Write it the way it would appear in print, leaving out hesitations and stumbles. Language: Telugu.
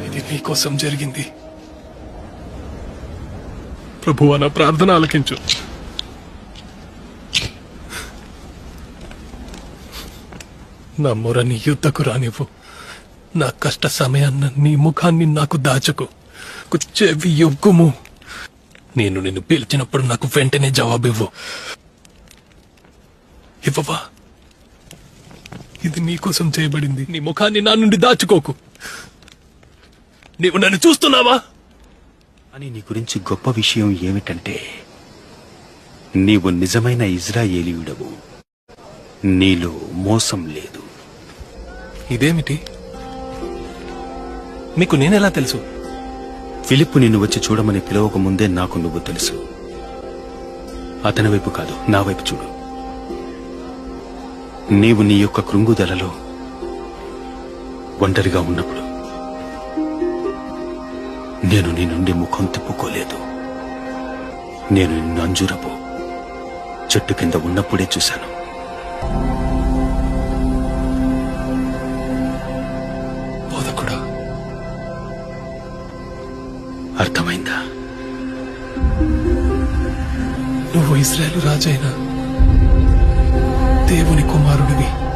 ఇది నీకోసం జరిగింది. ప్రభువా, నా ప్రార్థన ఆలకించు. నా మొరని యుద్ధకు రానివ్వు. నా కష్ట సమయాన్న నీ ముఖాన్ని నాకు దాచకు. చెవి యొగ్గుము. నేను నిన్ను పిలిచినప్పుడు నాకు వెంటనే జవాబివ్వు. ఇవ్వవా? ఇది నీకోసం చేయబడింది. నీ ముఖాన్ని నా నుండి దాచుకోకు. నీవు నన్ను చూస్తున్నావా? అని నీ గురించి గొప్ప విషయం ఏమిటంటే, నీవు నిజమైన ఇజ్రాయేలీయుడవు. నీలో మోసం లేదు. ఇదేమిటి? మీకు నేనెలా తెలుసు? ఫిలిప్పు నిన్ను వచ్చి చూడమని పిలవక ముందే నాకు నువ్వు తెలుసు. అతని వైపు కాదు, నా వైపు చూడు. నీవు నీ యొక్క కృంగుదలలో ఒంటరిగా ఉన్నప్పుడు నేను నీ నుండి ముఖం తిప్పుకోలేదు. నేను నిన్ను అంజూరపు చెట్టు కింద ఉన్నప్పుడే చూశాను. బోధకుడా, అర్థమైందా? నువ్వు ఇశ్రాయేలు రాజైన దేవుని కుమారుడివి.